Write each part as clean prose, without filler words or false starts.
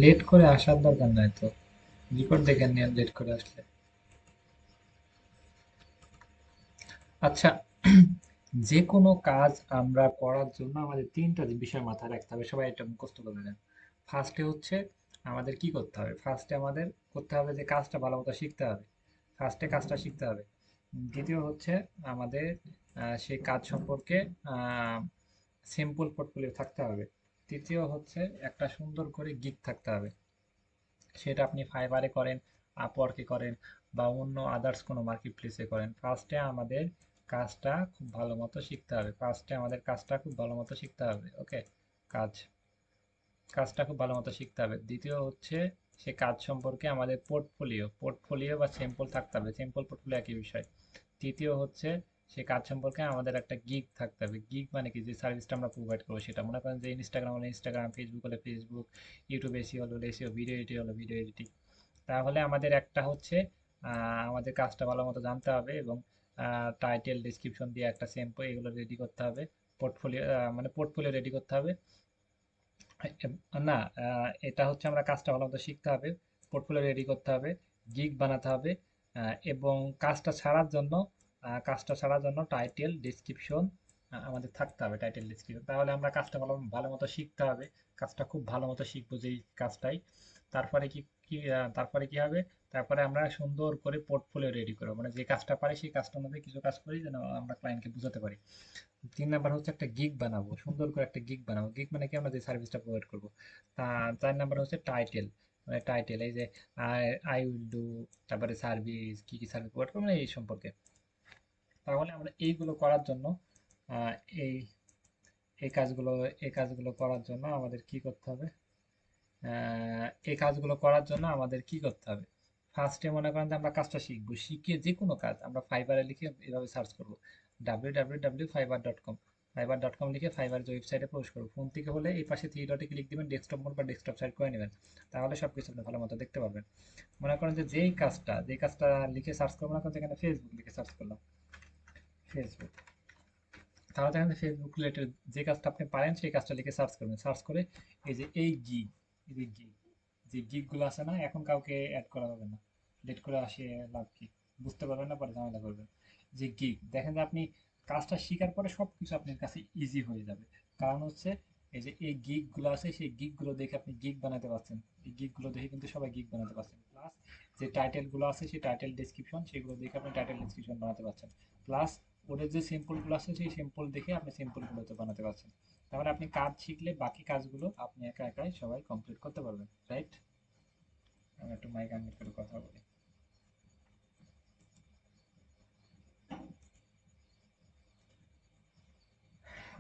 Late করে আসার দরকার নাই তো, রিপোর্ট দেখে নিয়ে লেট করে আসলে। আচ্ছা, যে কোনো কাজ আমরা করার জন্য আমাদের তিনটা বিষয় মাথায় রাখতে হবে, সবাই এটা মুখস্থ করে নেন। ফার্স্টে হচ্ছে আমাদের কি করতে হবে, ফার্স্টে আমাদের করতে হবে যে কাজটা ভালো মতো শিখতে হবে, ফার্স্টে কাজটা শিখতে হবে। দ্বিতীয় হচ্ছে আমাদের সেই কাজ সম্পর্কে সিম্পল পোর্টফোলিও থাকতে হবে। তৃতীয় হচ্ছে একটা সুন্দর করে গিগ থাকতে হবে, সেটা আপনি ফাইবারে করেন, আপওয়ার্কে করেন, বা অন্য আদার্স কোনো মার্কেট প্লেসে করেন। ফার্স্টে আমাদের কাজটা খুব ভালো মতো শিখতে হবে, ফার্স্টে আমাদের কাজটা খুব ভালো মতো শিখতে হবে। ওকে, কাজ কাজটা খুব ভালো মতো শিখতে হবে। দ্বিতীয় হচ্ছে সে কাজ সম্পর্কে আমাদের পোর্টফোলিও পোর্টফোলিও বা স্যাম্পল থাকতে হবে, স্যাম্পল পোর্টফোলিও একই বিষয়। তৃতীয় হচ্ছে সে কাজ সম্পর্কে আমাদের একটা গিগ থাকতে হবে। গিগ মানে কি, যে সার্ভিসটা আমরা প্রোভাইড করবো সেটা। মনে করেন যে ইনস্টাগ্রাম হলে ইনস্টাগ্রাম, ফেসবুক হলে ফেসবুক, ইউটিউব এসিও হলে এসিও, ভিডিও এডিটিং হলে ভিডিও এডিটিং। তাহলে আমাদের একটা হচ্ছে আমাদের কাজটা ভালো মতো জানতে হবে, এবং টাইটেল ডিসক্রিপশন দিয়ে একটা স্যাম্পল এগুলো রেডি করতে হবে। পোর্টফোলিও মানে পোর্টফোলিও রেডি করতে হবে। না, এটা হচ্ছে আমরা কাজটা ভালো মতো শিখতে হবে, পোর্টফোলিও রেডি করতে হবে, গিগ বানাতে হবে, এবং কাজটা ছাড়ার জন্য টাইটেল ডেসক্রিপশন আমাদের থাকতে হবে, টাইটেল ডেসক্রিপশন। তাহলে আমরা কাজটা ভালো ভালো মতো শিখতে হবে, কাজটা খুব ভালো মতো শিখবো যেই কাজটাই। তারপরে কি কি তারপরে কি হবে, তারপরে আমরা সুন্দর করে পোর্টফোলিও রেডি করবো, মানে যে কাজটা পারি সেই কাজটার মধ্যে কিছু কাজ করি যেন আমরা ক্লায়েন্টকে বোঝাতে পারি। ৩ নাম্বার হচ্ছে একটা গিগ বানাবো, সুন্দর করে একটা গিগ বানাবো। গিগ মানে কি, আমরা যে সার্ভিসটা প্রোভাইড করবো। তা ৪ নাম্বার হচ্ছে টাইটেল, মানে টাইটেল এই যে আই আই উইল ডু, তারপরে সার্ভিস, কি কি সার্ভিস প্রোভাইড করবো, মানে এই সম্পর্কে। তাহলে আমরা এইগুলো করার জন্য আহ, এই এই কাজগুলো এই কাজগুলো করার জন্য আমাদের কি করতে হবে, এই কাজগুলো করার জন্য আমাদের কি করতে হবে। ফার্স্টে মনে করেন যে আমরা কাজটা শিখবো, শিখে যে কোনো কাজ আমরা ফাইবারে লিখে এভাবে সার্চ করবো, www.fiverr.com, fiverr.com লিখে ফাইবার যে ওয়েবসাইটে প্রবেশ করবো। ফোন থেকে হলে এই পাশে থ্রি ডটে ক্লিক দিবেন, ডেস্কটপ মোড বা ডেস্কটপ সাইড করে নেবেন, তাহলে সব কিছু আপনি ভালো মতো দেখতে পারবেন। মনে করেন যে যেই কাজটা লিখে সার্চ করবো, মনে করেন যেখানে ফেসবুক লিখে সার্চ করলাম, ফেসবুক, তাহলে দেখেন যে ফেসবুক রিলেটেড যে কাজটা আপনি পারেন সেই কাজটা লিখে সার্চ করবেন। সার্চ করে এই যে এই গিগ, এই যে গিগ, যে গিগগুলো আছে না, এখন কাউকে অ্যাড করা হবে না, ডেট করে আসে লাভ কি, বুঝতে পারবেন না, পরে ঝামেলা করবেন। যে গিগ, দেখেন যে আপনি কাজটা শিকার পরে সব কিছু আপনার কাছে ইজি হয়ে যাবে। কারণ হচ্ছে এই যে এই গিগগুলো আছে, সেই গিগগুলো দেখে আপনি গিগ বানাতে পারছেন, এই গিগগুলো দেখে কিন্তু সবাই গিগ বানাতে পারছেন। প্লাস যে টাইটেলগুলো আছে সেই টাইটেল ডেসক্রিপশন, সেগুলো দেখে আপনি টাইটেল ডেসক্রিপশন বানাতে পারছেন। প্লাস ওদের যে সিম্পলগুলো আছে সেই সিম্পল দেখে আপনি সিম্পলগুলোতে বানাতে পারছেন। তাহলে আপনি কাজ শিখলে বাকি কাজগুলো আপনি একা একাই সবাই কমপ্লিট করতে পারবেন, রাইট? আমি একটু মাইক আনমিউট করে কথা বলি।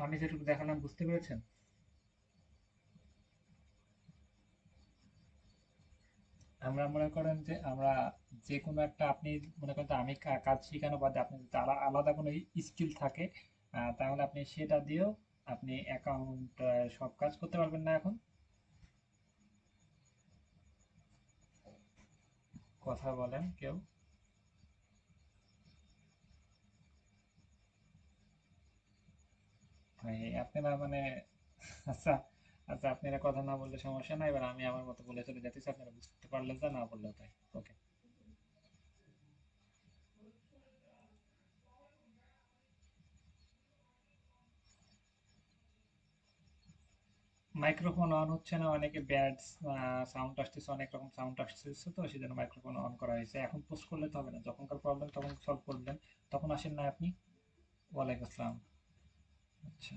আমি যেটুকু দেখালাম বুঝতে পেরেছেন? আমরা মনে করেন যে আমরা যে কোনো একটা, আপনি মনে করেন যে আমি কাজ শেখানো বাদে আপনি যদি আলাদা কোনো স্কিল থাকে, তাহলে আপনি সেটা দিয়েও আপনি অ্যাকাউন্ট সব কাজ করতে পারবেন না এখন? কথা বলেন কেউ। ভাই আপনারা মানে, আচ্ছা, আচ্ছা আপনারা কথা না বললে সমস্যা নাই, এবার আমি আমার মতো বলে চলে যেতেছি, আপনারা বুঝতে পারলেন যা, না বললেও তাই। ওকে। মাইক্রোফোন অন হচ্ছে না, অনেকে ব্যাড সাউন্ড আসতেছে, অনেক রকম সাউন্ড আসতেছে, তো সেই জন্য মাইক্রোফোন অন করা হয়েছে। এখন পোস্ট করলে তো হবে না, যখনকার প্রবলেম তখন সলভ করবেন। তখন আসেন না আপনি। ওয়ালাইকুম আসসালাম। আচ্ছা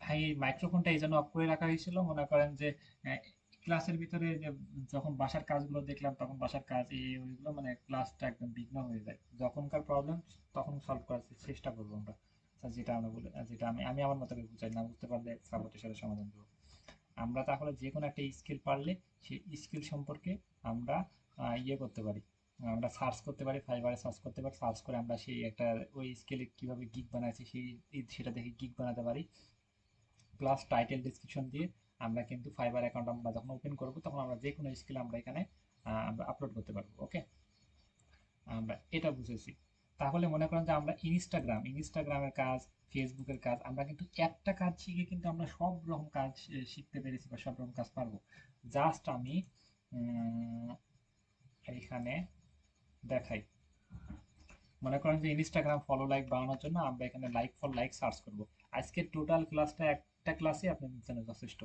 ভাই, এই মাইক্রোফোনটা এই জন্য অফ করে রাখা হয়েছিল, মনে করেন যে ক্লাসের ভিতরে যে যখন বাসার কাজগুলো দেখলাম, তখন বাসার কাজ এই ওইগুলো মানে ক্লাসটা একদম বিঘ্ন হয়ে যায়। যখনকার প্রবলেম তখন সলভ করার চেষ্টা করবো আমরা। আচ্ছা, যেটা আমরা বলে, যেটা আমি আমি আমার মতো করে বুঝাই, না বুঝতে পারলে সাপোর্টের সাথে সমাধান দেবো। আমরা তাহলে যে কোনো একটা স্কিল পারলে সেই স্কিল সম্পর্কে আমরা ইয়ে করতে পারি, আমরা সার্চ করতে পারি, ফাইবারে সার্চ করতে পারি, সার্চ করে আমরা সেই একটা ওই স্কিলে কিভাবে গিগ বানাইছি সেটা দেখে গিগ বানাতে পারি। প্লাস টাইটেল ডিসক্রিপশন দিয়ে আমরা কিন্তু ফাইবার অ্যাকাউন্ট আমরা যখন ওপেন করব, তখন আমরা যে কোনো স্কিল আমরা এখানে আমরা আপলোড করতে পারবো। ওকে, আমরা এটা বুঝেছি। তাহলে মনে করেন যে আমরা ইনস্টাগ্রামের কাজ, ফেসবুকের কাজ আমরা কিন্তু একটা কাজ শিখে কিন্তু আমরা সব রকম কাজ শিখতে পেরেছি বা সব রকম কাজ পারবো। জাস্ট আমি উম, এইখানে দেখাই। মনে করেন যে ইনস্টাগ্রাম ফলো লাইক বাড়ানোর জন্য আমরা এখানে লাইক ফর লাইক সার্চ করব। আজকে টোটাল ক্লাসটা একটা ক্লাসে আপনার জন্য যথেষ্ট।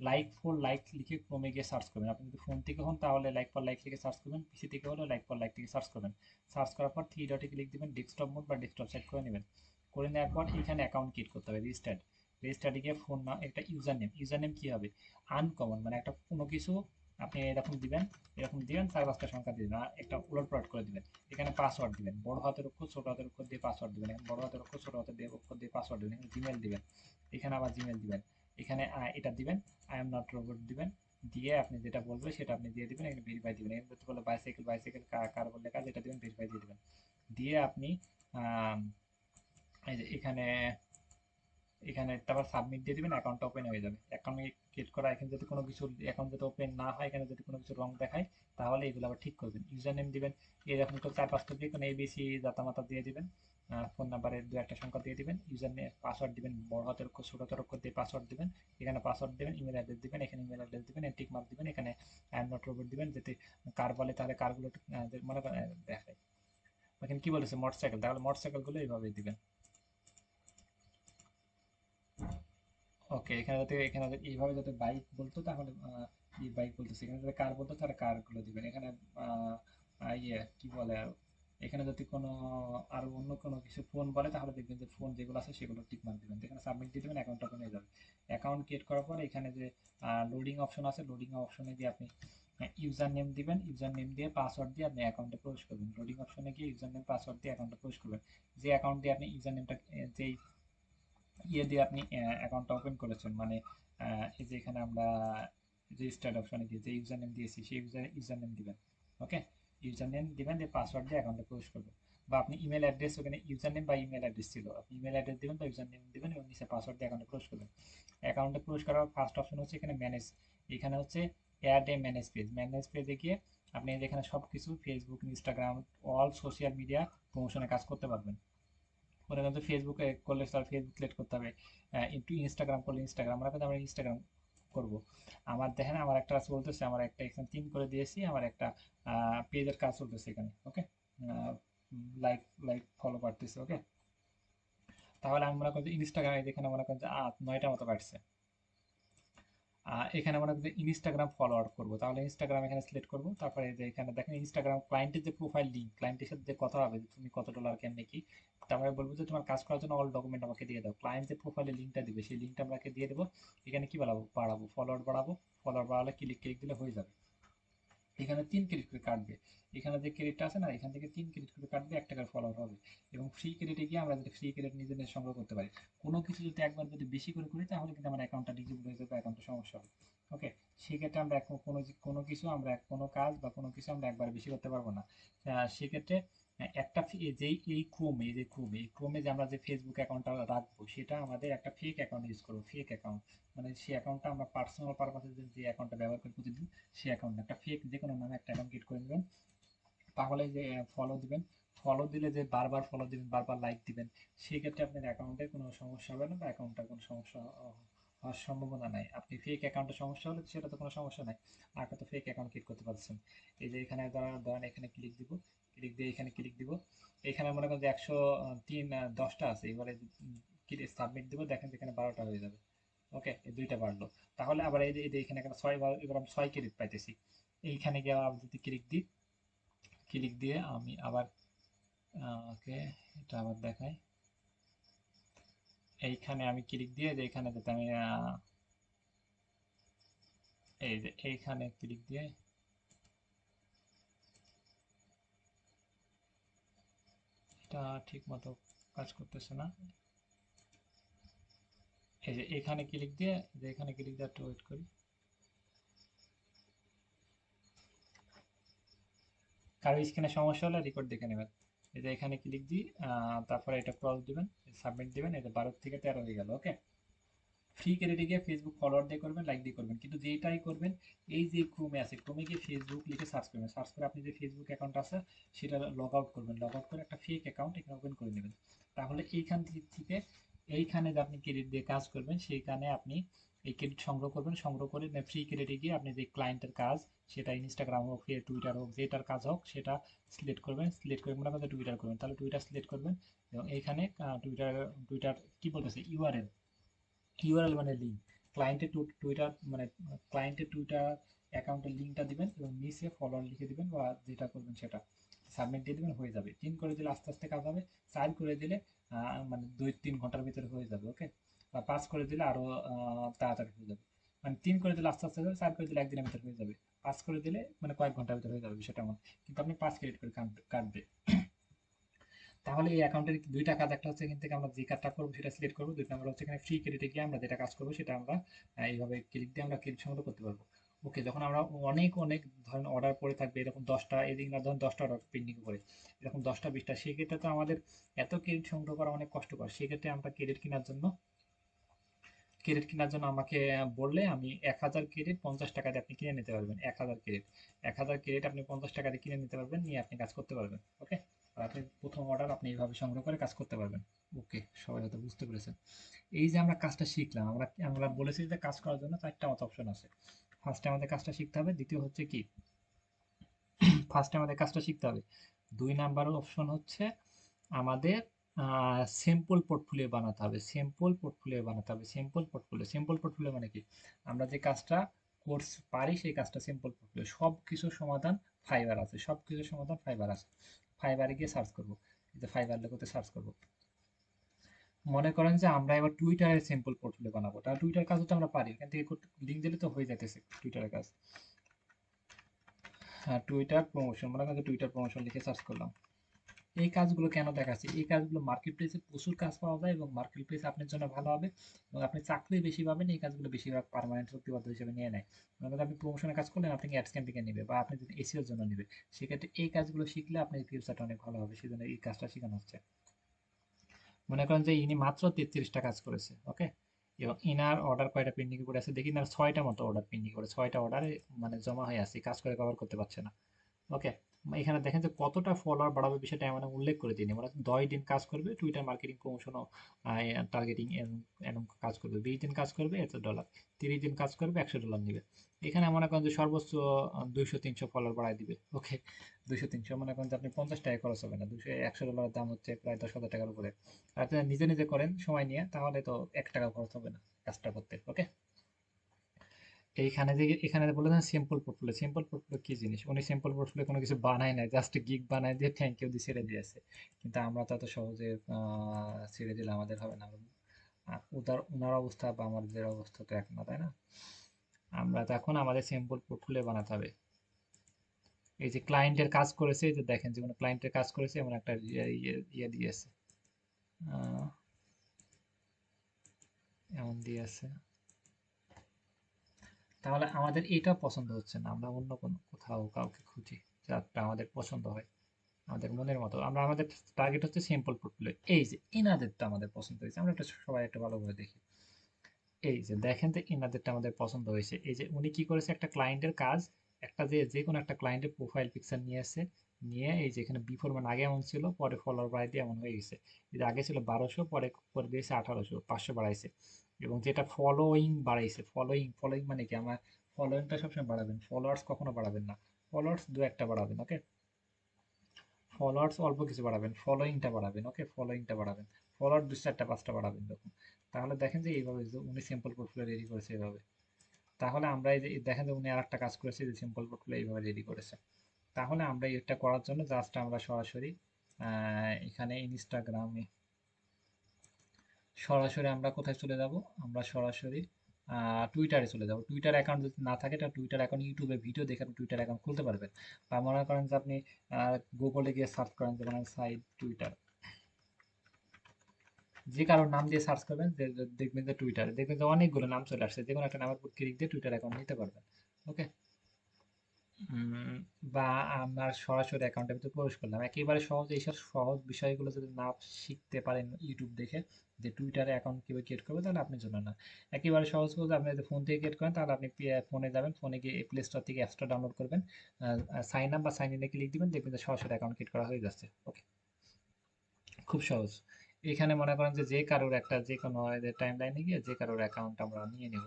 লাইক ফর লাইক লিখে ক্রমে গিয়ে সার্চ করবেন। আপনি যদি ফোন থেকে হন তাহলে লাইক ফর লাইক লিখে সার্চ করবেন, পিসি থেকে হলে লাইক ফর লাইক লিখে সার্চ করবেন। সার্চ করার পর থ্রি ডটে ক্লিক দিবেন, ডেস্কটপ মোড বা ডেস্কটপ সেট করে নেবেন। করে নেওয়ার পর এখানে অ্যাকাউন্ট ক্রিয়েট করতে হবে, রেজিস্টার্ড। রেজিস্টার্ডে গিয়ে ফোন না একটা ইউজার নেম। ইউজার নেম কী হবে? আনকমন, মানে একটা কোনো কিছু আপনি এরকম দিবেন, এরকম দিবেন, 4-5টা সংখ্যা দিবেন, আর একটা উলটপালট করে দিবেন। এখানে পাসওয়ার্ড দিবেন, বড় হাতের অক্ষর ছোট হাতের অক্ষর দিয়ে পাসওয়ার্ড দিবেন। এখানে বড় হাতের অক্ষর ছোট হাতের দিয়ে অক্ষর দিয়ে পাসওয়ার্ড দিবেন। এখানে জিমেল দিবেন, এখানে আবার জিমেল দিবেন। এখানে এটা দিবেন, আই এম নট রোবট দিবেন। দিয়ে আপনি যেটা বলবে সেটা আপনি দিয়ে দিবেন। এখানে ভেরিফাই দিবেন। এখানে যদি বলে বাইসাইকেল, বাইসাইকেল কার বললে কাজ, এটা দিবেন, ভেরিফাই দিয়ে দিবেন। দিয়ে আপনি আম, এই যে এখানে এখানে তারপর সাবমিট দিয়ে দিবেন, অ্যাকাউন্টটা ওপেন হয়ে যাবে। অ্যাকাউন্ট ক্রিয়েট করা, এখানে যদি কোনো কিছু অ্যাকাউন্ট যদি ওপেন না হয়, এখানে যদি কোনো কিছু রং দেখায়, তাহলে এগুলো আবার ঠিক করবেন। ইউজার নেম দিবেন, এরকম তো 4-5টা দিয়ে কোনো এবিসি জাতামাতা দিয়ে দিবেন। ফোন নাম্বারের 2-1টা সংখ্যা দিয়ে দিবেন। ইউজার নেম, পাসওয়ার্ড দিবেন, বড় হাতের অক্ষর ছোট হাতের অক্ষর দিয়ে পাসওয়ার্ড দিবেন। এখানে পাসওয়ার্ড দিবেন, ইমেল অ্যাড্রেস দিবেন, এখানে ইমেল অ্যাড্রেস দিবেন, টিক মার্ক দিবেন। এখানে আই এম নট রোবট দিবেন, যাতে কার বলে তাহলে কারগুলো মনে করেন দেখায়। এখানে কি বলেছে মোটরসাইকেল, তাহলে মোটরসাইকেলগুলো এইভাবে দিবেন। ওকে, এখানে যাতে এইভাবে যাতে বাইক বলতো তাহলে ই বাইক বলতেছে, এখানে যাতে কার বলতো তাহলে কার গুলো দিবেন। এখানে আহ, ইয়ে কি বলে আর, এখানে যদি কোনো আরো অন্য কোনো কিছু ফোন বলে তাহলে দেখবেন যে ফোন যেগুলো আছে সেগুলো টিক মার্ক দিবেন। এখানে সাবমিট দিয়ে দেবেন, অ্যাকাউন্টটা ওপেন হয়ে যাবে। অ্যাকাউন্ট ক্রিয়েট করার পর এখানে যে লোডিং অপশন আছে, লোডিং অপশনে গিয়ে আপনি ইউজার নেম দিবেন। ইউজার নেম দিয়ে পাসওয়ার্ড দিয়ে আপনি অ্যাকাউন্টে প্রবেশ করবেন। লোডিং অপশনে গিয়ে ইউজার নেম পাসওয়ার্ড দিয়ে অ্যাকাউন্টে প্রবেশ করবেন। যে অ্যাকাউন্ট দিয়ে আপনি ইউজার নেমটা, যেই ইয়ে দিয়ে আপনি অ্যাকাউন্টটা ওপেন করেছেন, মানে এই যে এখানে আমরা রেজিস্টার্ড অপশনে গিয়ে যে ইউজার নেম দিয়েছি সেই ইউজার নেম দিবেন। ওকে, ইউজার নেম দিবেন, দিয়ে পাসওয়ার্ড দিয়ে অ্যাকাউন্টে প্রবেশ করবেন। বা আপনি ইমেল অ্যাড্রেস, ওখানে ইউজার নেম বা ইমেল অ্যাড্রেস ছিল, আপনি ইমেল অ্যাড্রেস দিবেন বা ইউজার নেম দিবেন এবং নিচে পাসওয়ার্ড দিয়ে অ্যাকাউন্টে প্রবেশ করবেন। অ্যাকাউন্টে প্রবেশ করার ফার্স্ট অপশন হচ্ছে এখানে ম্যানেজ। এখানে হচ্ছে অ্যাড এ ম্যানেজ পেজ। ম্যানেজ পেজে গিয়ে আপনি যেখানে সব কিছু Facebook, Instagram, all social media প্রমোশনে কাজ করতে পারবেন। মনে করেন যে ফেসবুকে করলে তার ফেসবুক ক্রিয়েট করতে হবে, একটু ইনস্টাগ্রাম করলে ইনস্টাগ্রাম, মনে করেন আমরা ইনস্টাগ্রাম করব। আমার দেখেন আমার একটা চলতেছে, আমার একটা এখানে 3 করে দিয়েছি, আমার একটা পেজের কাজ চলতেছে এখানে। ওকে, লাইক লাইক ফলো বাড়তেছে। ওকে, তাহলে আমি মনে করি যে ইনস্টাগ্রামে যেখানে মনে করেন যে 9টা মতো বাড়ছে। এখানে মনে করেন যে ইনস্টাগ্রাম ফলোয়ার করব, তাহলে ইনস্টাগ্রাম এখানে সিলেক্ট করব। তারপরে যে এখানে দেখেন ইনস্টাগ্রাম ক্লায়েন্টের যে প্রোফাইল লিঙ্ক, ক্লায়েন্টের সাথে যে কথা হবে যে তুমি কত ডলার কেমনে কি, তারপরে বলবো যে তোমার কাজ করার জন্য অল ডকুমেন্ট আমাকে দিয়ে দাও। ক্লায়েন্ট যে প্রোফাইলের লিঙ্কটা দিবে সেই লিঙ্কটা আমাকে দিয়ে দেবো। এখানে কি বাড়াবো, ফলোয়ার বাড়াবো। ফলোয়ার বাড়ালে ক্লিক ক্লিক দিলে হয়ে যাবে। এখানে 3 ক্রেডিট করে কাটবে। এখানে যে ক্রেডিটটা আছে না, এখান থেকে 3 ক্রেডিট করে কাটবে, 1 টাকার ফলোয়ার হবে। এবং ফ্রি ক্রেডিটে গিয়ে আমরা যদি ফ্রি ক্রেডিট নিজেদের সংগ্রহ করতে পারি। কোনো কিছু যদি একবার যদি বেশি করে করি তাহলে কিন্তু আমার অ্যাকাউন্টটা ডিজেবল হয়ে যাবে, অ্যাকাউন্টে সমস্যা হবে। ওকে, সেক্ষেত্রে আমরা কোনো কিছু আমরা কোনো কাজ বা কোনো কিছু আমরা একবার বেশি করতে পারবো না। সেক্ষেত্রে একটা যেই এই ক্রোমে যে আমরা যে ফেসবুক অ্যাকাউন্টটা রাখবো সেটা আমাদের একটা ফেক অ্যাকাউন্ট ইউজ করবো। ফেক অ্যাকাউন্ট মানে সেই অ্যাকাউন্টটা আমরা পার্সোনাল পারপাসে যে অ্যাকাউন্টটা ব্যবহার করি প্রতিদিন, সেই অ্যাকাউন্ট একটা ফেক যে কোনো নামে একটা অ্যাকাউন্ট ক্রিয়েট করে নেবেন। তাহলে যে ফলো দিবেন, ফলো দিলে যে বারবার ফলো দিবেন, বারবার লাইক দিবেন, সেক্ষেত্রে আপনার অ্যাকাউন্টে কোনো সমস্যা হবে না বা অ্যাকাউন্টটা কোনো সমস্যা হওয়ার সম্ভাবনা নাই। আপনি ফেক অ্যাকাউন্টের সমস্যা হলে সেটা তো কোনো সমস্যা নাই, আপনি তো ফেক অ্যাকাউন্ট ক্রিয়েট করতে পারছেন। এই যে এখানে ধরেন এখানে ক্লিক দিব, ক্লিক দিয়ে এখানে ক্লিক দিব। এখানে মনে করেন যে 10টা আছে, এবারে সাবমিট দিব, দেখেন যেখানে 12টা হয়ে যাবে। ওকে, এই 2টা বাড়লো। তাহলে আবার এই যে এখানে একটা 6, এবার আমি 6 ক্রেডিট পাইতেছি। এইখানে গিয়ে আবার যদি ক্লিক দিই, ক্লিক দিয়ে আমি আবার ওকে, এটা আবার দেখাই। এইখানে আমি ক্লিক দিয়ে যে এখানে যাতে আমি এই যে এইখানে ক্লিক দিয়ে এটা ঠিক মতো কাজ করতেছে না। এই যে এখানে ক্লিক দিয়ে, যে এখানে ক্লিক দিয়ে একটু ওয়েট করি। কারো স্ক্রিনে সমস্যা হলে রেকর্ড দেখে নেবেন। এই যে এখানে ক্লিক দিই, তারপরে এটা ক্রস দিবেন, সাবমিট দিবেন, এই যে 12 থেকে 13 হয়ে গেল। ওকে, ফ্রি ক্রেডিটে গিয়ে ফেসবুক ফলোয়ার দিয়ে করবেন, লাইক দিয়ে করবেন, কিন্তু যেটাই করবেন এই যে ক্রোমে আছে, ক্রোমে গিয়ে ফেসবুক লিখে সার্চ করবেন। সার্চ করে আপনি যে ফেসবুক অ্যাকাউন্ট আছে সেটা লগ আউট করবেন, লগ আউট করে একটা ফেক অ্যাকাউন্ট এখানে ওপেন করে নেবেন। তাহলে এইখান থেকে এইখানে যে আপনি ক্রেডিট দিয়ে কাজ করবেন সেইখানে আপনি এই ক্রেডিট সংগ্রহ করবেন, সংগ্রহ করে ফ্রি ক্রেডিটে গিয়ে আপনি যে ক্লায়েন্টের কাজ, সেটা ইনস্টাগ্রাম হোক টুইটার হোক যেটার কাজ হোক সেটা সিলেক্ট করবেন, সিলেক্ট করে মনে করেন টুইটার করবেন, তাহলে টুইটার সিলেক্ট করবেন এবং এইখানে টুইটার টুইটার কি বলতেছে ইউআরএল, ইউআরএল মানে লিঙ্ক, ক্লায়েন্টের টুইটার মানে ক্লায়েন্টের টুইটার অ্যাকাউন্টের লিঙ্কটা দিবেন এবং নিচে ফলোয়ার লিখে দিবেন বা যেটা করবেন সেটা সাবমিট দিয়ে দিবেন, হয়ে যাবে। 3 করে দিলে আস্তে আস্তে কাজ হবে, 4 করে দিলে মানে 2-3 ঘন্টার ভিতরে হয়ে যাবে, ওকে। বা 5 করে দিলে আরো তাড়াতাড়ি হয়ে যাবে। মানে 3 করে দিলে আস্তে আস্তে হয়ে যাবে, 4 করে দিলে একদিনের ভিতরে হয়ে যাবে, 5 করে দিলে মানে কয়েক ঘন্টার ভিতরে হয়ে যাবে বিষয়টা এমন। কিন্তু আপনি 5 ক্রেডিট করে কাটবে। তাহলে এই অ্যাকাউন্টের দুইটা কাজ, একটা হচ্ছে এখান থেকে আমরা যে কাজটা করবো সেটা সিলেক্ট করবো, দুই নম্বর হচ্ছে এখানে ফ্রি ক্রেডিটে গিয়ে আমরা যেটা কাজ করবো সেটা আমরা এইভাবে ক্লিক দিয়ে আমরা ক্রেডিট সংগ্রহ করতে পারবো। ওকে, যখন আমরা অনেক অনেক ধরেন অর্ডার পড়ে থাকবে এরকম 10টা, এদিন না ধরেন 10টা অর্ডার পেন্ডিং করে এরকম 10টা 20টা, সেক্ষেত্রে তো আমাদের এত ক্রেডিট সংগ্রহ করা অনেক কষ্টকর। সেক্ষেত্রে আমরা ক্রেডিট কেনার জন্য আমাকে বললে আমি 1000 ক্রেডিট 50 টাকা দিয়ে আপনি কিনে নিতে পারবেন। 1000 ক্রেডিট আপনি 50 টাকা দিয়ে কিনে নিতে পারবেন, নিয়ে আপনি কাজ করতে পারবেন, ওকে। আর আপনি প্রথম অর্ডার আপনি এইভাবে সংগ্রহ করে কাজ করতে পারবেন। ওকে, সবাই হয়তো বুঝতে পেরেছেন। এই যে আমরা কাজটা শিখলাম, আমরা আমরা বলেছি যে কাজ করার জন্য 4টা মতো অপশন আছে। ফার্স্টে আমাদের কাজটা শিখতে হবে, দ্বিতীয় হচ্ছে কি, ফার্স্টে আমাদের কাজটা শিখতে হবে, 2 নাম্বার অপশন হচ্ছে আমাদের সিম্পল পোর্টফোলিও বানাতে হবে, সিম্পল পোর্টফোলিও মানে কি, আমরা যে কাজটা কোর্স পারি সেই কাজটা সিম্পল পোর্টফোলিও, সব কিছুর সমাধান ফাইবার আছে। ফাইবারে গিয়ে সার্চ করবো, এই যে ফাইবার লোগোতে সার্চ করবো। মনে করেন যে আমরা এবার টুইটারের সিম্পল পোর্টফোলিও বানাবো, তাহলে টুইটার কাজ তো আমরা পারি, এখান থেকে লিঙ্ক দিলে তো হয়ে যাইতেছে টুইটারের কাজ। হ্যাঁ, টুইটার প্রমোশন, মনে করেন টুইটার প্রমোশন লিখে সার্চ করলাম। এই কাজগুলো কেন দেখাচ্ছি, এই কাজগুলো মার্কেট প্লেসে প্রচুর কাজ পাওয়া যায় এবং মার্কেট প্লেস আপনার জন্য ভালো হবে এবং আপনি চাকরি বেশি পাবেন। এই কাজগুলো বেশিরভাগ পার্মানেন্ট চুক্তিবদ্ধ হিসেবে নিয়ে নেয়। মনে করেন আপনি প্রমোশনের কাজ করলেন, আপনাকে অ্যাডস ক্যাম্পিংয়ে নেবে বা আপনি যদি এসিওর জন্য নেবে, সেক্ষেত্রে এই কাজগুলো শিখলে আপনার ফিউচারটা অনেক ভালো হবে, সেজন্য এই কাজটা শেখানো হচ্ছে। মনে করেন যে ইনি মাত্র 33টা কাজ করেছে, ওকে, এবং ইনার অর্ডার কয়টা পেন্ডিং করে আছে দেখি, ইনার 6টা মতো অর্ডার পেন্ডিং করে, 6টা অর্ডারে মানে জমা হয়ে আছে, কাজ করে কভার করতে পারছে না, ওকে। এখানে দেখেন যে কতটা ফলোয়ার বাড়াবে বিষয়টা এমন উল্লেখ করে দিন, মানে 10 দিন কাজ করবে টুইটার মার্কেটিং প্রমোশন ও টার্গেটিং এরকম কাজ করবে, 20 দিন কাজ করবে $100, 30 দিন কাজ করবে $100 নেবে। এখানে মনে করেন যে সর্বোচ্চ 200-300 ফলোয়ার বাড়ায় দিবে, ওকে। 200-300 মনে করেন যে আপনি 50 টাকা খরচ হবে না, $100 দাম হচ্ছে প্রায় 10,000 টাকার উপরে। আর আপনি নিজে নিজে করেন সময় নিয়ে, তাহলে তো 1 টাকা খরচ হবে না কাজটা করতে, ওকে। এইখানে যে এখানে বলেছেন সিম্পল পোর্টফোলিও কি জিনিস, উনি সিম্পল পোর্টফোলিও কোনো কিছু বানায় নাই, জাস্ট গিগ বানায় দিয়ে থ্যাংক ইউ দিয়ে ছেড়ে দিয়েছে। কিন্তু আমরা তো এত সহজে ছেড়ে দিলে আমাদের হবে না। ওনার অবস্থা বা আমাদের অবস্থা তো এক না, তাই না? আমরা তো এখন আমাদের সিম্পল পোর্টফোলিও বানাতে হবে। এই যে ক্লায়েন্টের কাজ করেছে, এই যে দেখেন যে কোনো ক্লায়েন্টের কাজ করেছে এমন একটা ইয়ে দিয়েছে, আহ, এমন দিয়েছে। তাহলে আমাদের এটা পছন্দ হচ্ছে না, আমরা অন্য কোনো কোথাও কাউকে খুঁজি যাতে আমাদের পছন্দ হয়, আমাদের মনের মতো। আমরা আমাদের টার্গেট হচ্ছে সিম্পল পোর্টফোলিও। এই যে এনাদেরটা আমাদের পছন্দ হয়েছে, আমরা একটা সবাই একটা ভালো করে দেখি। এই যে দেখেন যে এনাদেরটা আমাদের পছন্দ হয়েছে। এই যে উনি কি করেছে, একটা ক্লায়েন্টের কাজ, একটা যে কোনো একটা ক্লায়েন্টের প্রোফাইল পিকচার নিয়ে এসে, নিয়ে এই যে এখানে বিফোর মানে আগে এমন ছিল, পরে ফলোয়ার বাড়াই দিয়ে এমন হয়ে গেছে। এই যে আগে ছিল 1200, পরে করে দিয়েছে 1800, 500 বাড়াইছে। এবং যেটা ফলোইং বাড়াইছে, ফলোইং মানে কি, আমার ফলোইংটা সবসময় বাড়াবেন, ফলোয়ার্স কখনো বাড়াবেন না। ফলোয়ার্স দু একটা বাড়াবেন, ওকে। ফলোয়ার্স অল্প কিছু বাড়াবেন, ফলোইংটা বাড়াবেন, ওকে, ফলোইংটা বাড়াবেন। ফলোয়ার 2-4টা 5টা বাড়াবেন দেখুন। তাহলে দেখেন যে এইভাবে যে উনি সিম্পল পোর্টফোলিও রেডি করেছে এইভাবে। তাহলে আমরা এই যে দেখেন যে উনি আরেকটা কাজ করেছে, যে সিম্পল পোর্টফোলিও এইভাবে রেডি করেছে। তাহলে আমরা এটা করার জন্য জাস্ট আমরা সরাসরি এখানে ইনস্টাগ্রামে সরাসরি আমরা কোথায় চলে যাব, আমরা সরাসরি টুইটারে চলে যাব। টুইটার অ্যাকাউন্ট যদি না থাকে, তাহলে টুইটার অ্যাকাউন্ট ইউটিউবে ভিডিও দেখে আপনি টুইটার অ্যাকাউন্ট খুলতে পারবেন। বা মনে করেন যে আপনি গুগলে গিয়ে সার্চ করেন যে মানে সাইট টুইটার, যে কারোর নাম দিয়ে সার্চ করবেন, দেখবেন যে টুইটারে দেখবেন যে অনেকগুলো নাম চলে আসছে, যে কোনো একটা নামের উপর ক্লিক দিয়ে টুইটার অ্যাকাউন্ট নিতে পারবেন, ওকে। বা আমরা সরাসরি অ্যাকাউন্টের ভিতরে প্রবেশ করলাম, একেবারে সহজ। এইসব সহজ বিষয়গুলো যদি না শিখতে পারেন ইউটিউব দেখে, যে টুইটারে অ্যাকাউন্ট কীভাবে ক্রিয়েট করবে, তাহলে আপনার জন্য না। একেবারে সহজ বলতে আপনি যদি ফোন থেকে ক্রিয়েট করেন, তাহলে আপনি ফোনে যাবেন, ফোনে গিয়ে প্লে স্টোর থেকে অ্যাপসটা ডাউনলোড করবেন, সাইন আপ বা সাইন ইনে ক্লিক দিবেন, দেখবেন যে সরাসরি অ্যাকাউন্ট ক্রিয়েট করা হয়ে যাচ্ছে, ওকে। খুব সহজ। এখানে মনে করেন যে যে কারোর একটা যে কোনো টাইম লাইনে গিয়ে যে কারোর অ্যাকাউন্ট আমরা নিয়ে নিব,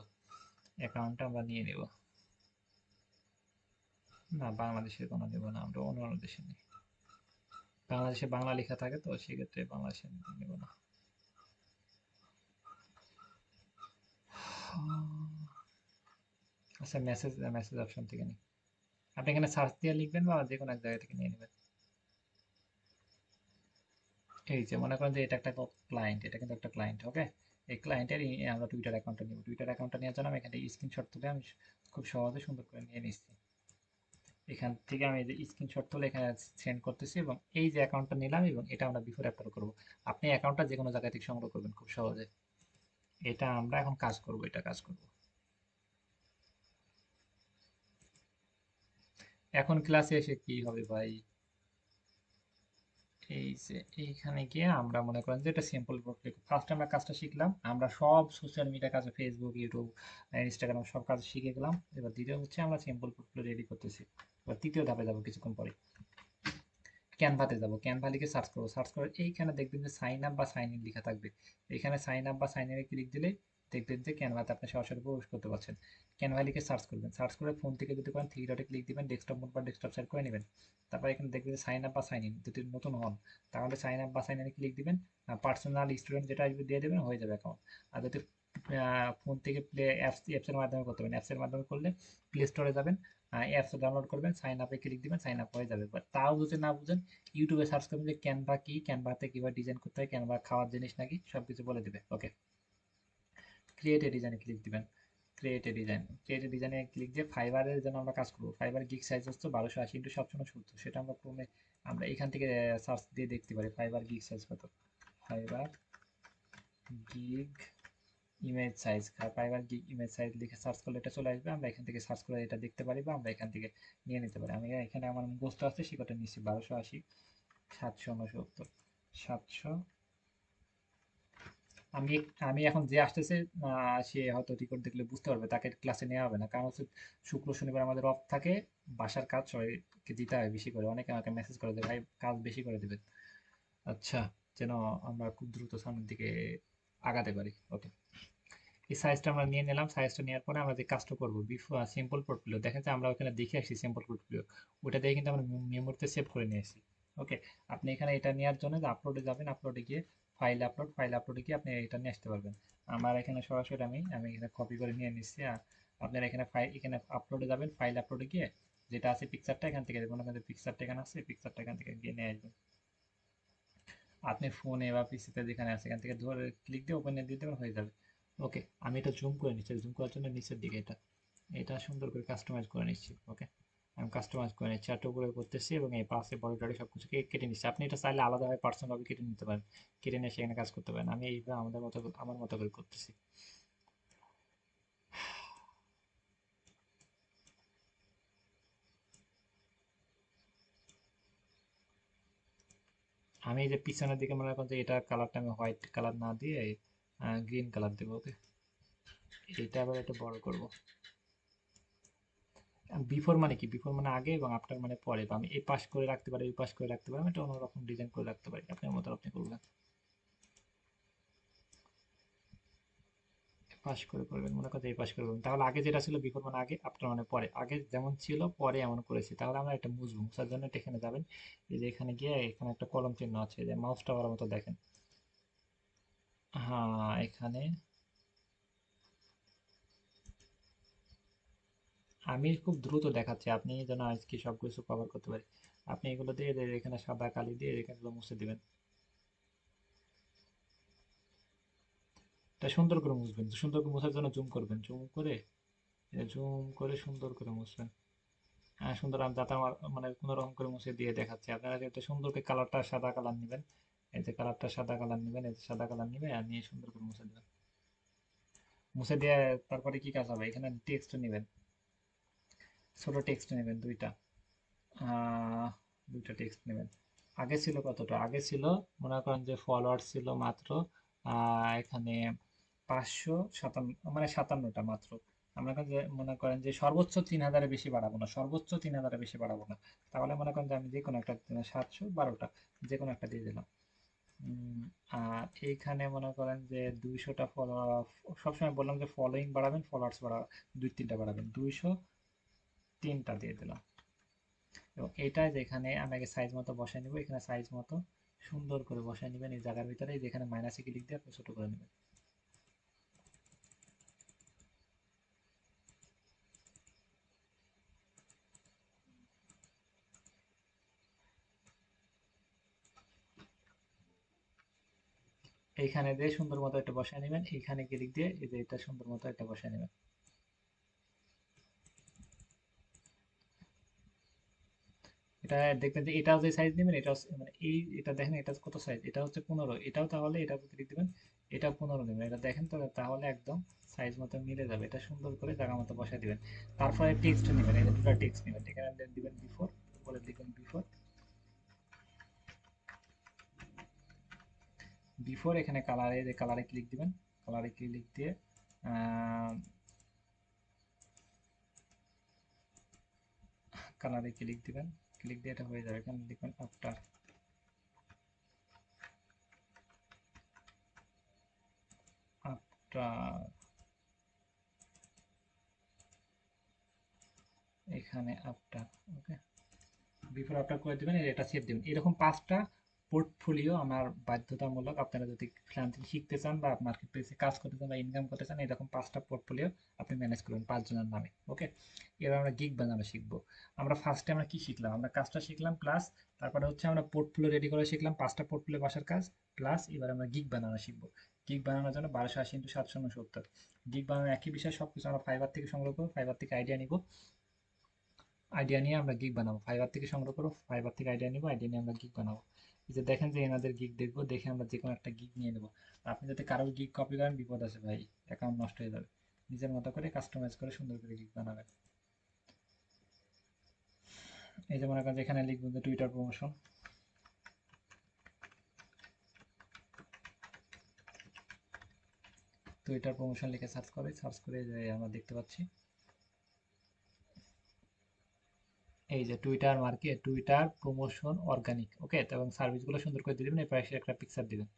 অ্যাকাউন্টটা আমরা নিয়ে নিব। না, বাংলাদেশের কোনো নেব না, আমরা অন্য অন্য দেশে নিই। বাংলাদেশে বাংলা লেখা থাকে তো সেক্ষেত্রে বাংলাদেশে নেব না। আচ্ছা, মেসেজ মেসেজ অপশন থেকে নিই। আপনি এখানে সার্চ দিয়ে লিখবেন বা যে কোনো এক জায়গা থেকে নিয়ে নেবেন। এই যে মনে করেন যে এটা একটা ক্লায়েন্ট, এটা কিন্তু একটা ক্লায়েন্ট। ওকে, এই ক্লায়েন্টের আমরা টুইটার অ্যাকাউন্টটা নিব। টুইটার অ্যাকাউন্টটা নেওয়ার জন্য আমি এখানে স্ক্রিনশট তুলে আমি খুব সহজে সুন্দর করে নিয়ে নিচ্ছি। এখান থেকে আমি যে স্ক্রিনশট তুলে এখানে সেন্ড করতেছি এবং এই যে অ্যাকাউন্টটা নিলাম এবং এটা আমরা বিফোর অ্যাপ্লোড করব। আপনি অ্যাকাউন্টটা যে কোনো জায়গা থেকে সংগ্রহ করবেন খুব সহজে। এটা আমরা এখন কাজ করব, এটা কাজ করব। এখন ক্লাসে এসে কি হবে ভাই? এই যে এইখানে গিয়ে আমরা মনে করেন যে এটা সিম্পল প্রক্রিয়া। ফার্স্ট আমরা কাজটা শিখলাম, আমরা সব সোশ্যাল মিডিয়া কাজ, ফেসবুক, ইউটিউব, ইনস্টাগ্রাম সব কাজ শিখে গেলাম। এবার দ্বিতীয় হচ্ছে আমরা সিম্পল প্রক্রিয়া রেডি করতেছি। এবার তৃতীয় ধাপে যাবো কিছুক্ষণ পরে, ক্যানভাতে যাব। ক্যানভা লিখে সার্চ করবো, সার্চ করে এইখানে দেখবেন যে সাইন আপ বা সাইন ইন লেখা থাকবে। এখানে সাইন আপ বা সাইন ইনে ক্লিক দিলে দেখবেন যে ক্যানভাতে আপনি সরাসরি প্রবেশ করতে পারছেন। ক্যানভা লিখে সার্চ করবেন, সার্চ করে ফোন থেকে যদি করেন থ্রি ডটে ক্লিক দিবেন, ডেস্কটপ মোড বা ডেস্কটপ সাইড করে নেবেন। তারপর এখানে দেখবেন যে সাইন আপ বা সাইন ইন যদি নতুন হন তাহলে সাইন আপ বা সাইন ইনে ক্লিক দিবেন। পার্সোনাল স্টুডেন্ট যেটা আসবে দিয়ে দেবেন, হয়ে যাবে অ্যাকাউন্ট। আর যদি ফোন থেকে প্লে অ্যাপসের মাধ্যমে করতে পারেন, অ্যাপসের মাধ্যমে করলে প্লে স্টোরে যাবেন, অ্যাপস ডাউনলোড করবেন, সাইন আপে ক্লিক দিবেন, সাইন আপ হয়ে যাবে। বাট তাও যদি না বুঝেন ইউটিউবে সার্চ করবেন যে ক্যানভা কি, ক্যানভাতে কিভাবে ডিজাইন করতে হয়, ক্যানভা খাওয়ার জিনিস নাকি, সবকিছু বলে দিবে। ওকে, ক্রিয়েট এ ডিজাইনে ক্লিক দিবেন। Create a design, create a ডিজাইনে ক্লিক দিয়ে ফাইবারের জন্য আমরা কাজ করবো। ফাইবার গিগ সাইজ হচ্ছে 1280 ইন্টু 770, সেটা আমরা ক্রমে আমরা এখান থেকে সার্চ দিয়ে দেখতে পারি ফাইবার গিগ সাইজ কত। Fibre gig image size, fibre gig image size লিখে সার্চ করলে এটা চলে আসবে। আমরা এখান থেকে সার্চ করে এটা দেখতে পারি বা আমরা এখান থেকে নিয়ে নিতে পারি। আমি এখানে আমার মুখস্থ আছে সেটা নিচ্ছি, 1280 769 700। আমি আমি এখন যে আসতেছে সে হয়তো রেকর্ড দেখলে বুঝতে পারবে, তাকে ক্লাসে নেওয়া হবে না, কারণ হচ্ছে শুক্র শনিবার আমাদের অফ থাকে। বাসার কাজ সবাইকে দিতে হয় বেশি করে, অনেকে আমাকে মেসেজ করে দেয় ভাই কাজ বেশি করে দেবেন। আচ্ছা, যেন আমরা খুব দ্রুত সামনের দিকে আগাতে পারি। ওকে, এই সাইজটা আমরা নিয়ে নিলাম। সাইজটা নেওয়ার পরে আমরা যে কাজটা করবো, সিম্পল পোর্টফোলিও দেখেন যে আমরা ওখানে দেখে আসছি সিম্পল পোর্টফোলিও, ওটা দিয়ে কিন্তু আমরা মেমোরিতে সেভ করে নিয়ে আসি। ওকে, আপনি এখানে এটা নেওয়ার জন্য যে আপলোডে যাবেন, আপলোডে গিয়ে ফাইল আপলোড, ফাইল আপলোডে গিয়ে আপনি এটা নিয়ে আসতে পারবেন। আমার এখানে সরাসরি আমি আমি এখানে কপি করে নিয়ে নিচ্ছি। আর আপনারা এখানে ফাইল, এখানে আপলোডে যাবেন, ফাইল আপলোডে গিয়ে যেটা আছে পিকচারটা এখান থেকে মনে করেন পিকচারটা এখানে আছে, পিকচারটা এখান থেকে গিয়ে নিয়ে আসবেন। আপনি ফোনে বা পিসিতে যেখানে আছে এখান থেকে ধরে ক্লিক দিয়ে ওপেনে দিয়ে দেবেন, হয়ে যাবে। ওকে, আমি এটা জুম করে নিচ্ছি, জুম করার জন্য নিচের দিকে এটা এটা সুন্দর করে কাস্টমাইজ করে নিচ্ছি। ওকে, আমি কাস্টমাইজ করে নিচ্ছি, চারটে উপরে করতেছি এবং এই পাশে বডি টডি সব কিছু কেটে নিচ্ছি। আপনি এটা চাইলে আলাদাভাবে পার্সোনালভাবে কেটে নিতে পারেন, কেটে নিয়ে সেখানে কাজ করতে পারেন। আমি এইভাবে আমাদের মতো আমার মতো করে করতেছি। আমি এই যে পিছনের দিকে মনে করেন যে এটা কালারটা আমি হোয়াইট কালার না দিয়ে গ্রিন কালার দেবো। ওকে, এটা আবার একটু বড় করব। বিফোর মানে কি, বিফোর মানে আগে এবং আফটার মানে পরে। বা আমি এই পাশ করে রাখতে পারি, এই পাশ করে রাখতে পারি, আমি এটা অন্যরকম ডিজাইন করে রাখতে পারি, আপনার মতো আপনি করবেন। পাশ করে করবেন, মনে করতে এই পাশ করে করবেন, তাহলে আগে যেটা ছিল বিফোর মানে আগে, আফটার মানে পরে। আগে যেমন ছিল পরে এমন করেছি, তাহলে আমরা এটা মুছবো। মুছার জন্য এটা এখানে যাবেন, এই যে এখানে গিয়ে এখানে একটা কলম চিহ্ন আছে, যে মাউসটা বড় মতো দেখেন। হ্যাঁ, এখানে আমি খুব দ্রুত দেখাচ্ছি, আপনি যেন আজকে সব কিছু কভার করতে পারি। আপনি এগুলো দিয়ে এখানে সাদা কালি দিয়ে এখানে মুছে দিবেন। এটা সুন্দর করে মুছবেন, সুন্দর করে মুছার জন্য জুম করবেন, জুম করে জুম করে সুন্দর করে মুছবেন। হ্যাঁ, সুন্দর। আমি যাতে আমার মানে কোনো রকম করে মুছে দিয়ে দেখাচ্ছি, আপনারা যাতে সুন্দর করে কালারটা সাদা কালার নেবেন। এই যে কালারটা সাদা কালার নেবেন, এই যে সাদা কালার নেবে আর নিয়ে সুন্দর করে মুছে দেবেন। মুছে দিয়ে তারপরে কি কাজ হবে, এখানে টেক্সট নেবেন, ছোট টেক্সট নেবেন দুইটা। আহ, দুইটা টেক্সট নেবেন। আগে ছিল কতটা, আগে ছিল মনে করেন যে ফলোয়ার ছিল মাত্র এখানে 557, মানে 57টা মাত্র। আমরা এখন যে মনে করেন যে সর্বোচ্চ 3000-এর বেশি বাড়াবো না, সর্বোচ্চ 3000-এর বেশি বাড়াবো না। তাহলে মনে করেন যে আমি যে কোনো একটা 712টা যে কোনো একটা দিয়ে দিলাম। উম, আর এইখানে মনে করেন যে 200টা ফলোয়ার, সবসময় বললাম যে ফলোইং বাড়াবেন, ফলোয়ার্স বাড়াবেন, 2-3টা বাড়াবেন, 203টা দিয়ে দিলাম। এবং এইটাই যেখানে আমি আগে সাইজ মতো বসাই নিব, এখানে সাইজ মতো সুন্দর করে বসাই নেবেন এই জায়গার ভিতরে, যেখানে মাইনাসে ক্লিক দিয়ে আপনি ছোট করে নেবেন। এইখানে দিয়ে সুন্দর মতো একটা বসায় নেবেন, এইখানে ক্লিক দিয়ে এই যে এটা সুন্দর মতো একটা বসায় নেবেন। এটা দেখবেন যে এটাও যে সাইজ নেবেন, এটাও মানে এই এটা দেখেন এটা কত সাইজ, এটা হচ্ছে 15, এটাও তাহলে এটা ক্লিক দিবেন, এটা 15 নেবেন, এটা দেখেন তো, তাহলে একদম সাইজ মতো মিলে যাবে। এটা সুন্দর করে জায়গা মতো বসায় দিবেন। তারপরে টেক্সট নেবেন, এই যে দুটো টেক্সট নেবেন, এখানে দিবেন বিফোর, উপরে লিখবেন বিফোর, বিফোর এখানে কালারে, যে কালারে ক্লিক দিবেন, কালারে ক্লিক দিয়ে কালারে ক্লিক দিবেন, ক্লিক দিয়ে এটা হয়ে যাবে। এখানে লিখবেন আফটার, আফটার, এখানে আফটার, ওকে, বিফোর আফটার করে দিবেন, এটা সেভ দিবেন। এরকম 5টা পোর্টফোলিও আমার বাধ্যতামূলক, আপনারা যদি ফ্রিল্যান্সিং শিখতে চান বা মার্কেট প্লেসে কাজ করতে চান বা ইনকাম করতে চান, এরকম 5টা পোর্টফোলিও আপনি ম্যানেজ করবেন 5 জনের নামে। ওকে, এবার আমরা গিগ বানানো শিখবো। আমরা ফার্স্টে আমরা কি শিখলাম, আমরা কাজটা শিখলাম, প্লাস তারপরে হচ্ছে আমরা পোর্টফোলিও রেডি করে শিখলাম, 5টা পোর্টফোলিও বাসার কাজ, প্লাস এবার আমরা গিগ বানানো শিখবো। গিগ বানানোর জন্য 1280 ইন্টু 769। গিগ বানানোর একই বিষয়, সবকিছু আমরা ফাইবার থেকে সংগ্রহ করবো, ফাইবার থেকে আইডিয়া নিব, আইডিয়া নিয়ে আমরা গিগ বানাবো। ফাইবার থেকে সংগ্রহ করবো, ফাইবার থেকে আইডিয়া নিবো, আইডিয়া নিয়ে আমরা গিগ বানাবো। এই যে দেখেন যে এনাদের গিগ দেখবো, দেখে আমরা যে কোনো একটা গিগ নিয়ে নেবো। আপনি যাতে কারোর গিগ কপি করেন, বিপদ আছে ভাই, অ্যাকাউন্ট নষ্ট হয়ে যাবে। নিজের মতো করে কাস্টমাইজ করে সুন্দর করে গিগ বানাবেন। এই যে মনে করেন যে এখানে লিখবেন যে টুইটার প্রমোশন, টুইটার প্রমোশন লিখে সার্চ করে যে আমরা দেখতে পাচ্ছি এই যে Twitter market, Twitter promotion organic, okay. এবং সার্ভিসগুলো সুন্দর করে দিয়ে দিবেন, এই পাশে একটা পিকচার দিবেন,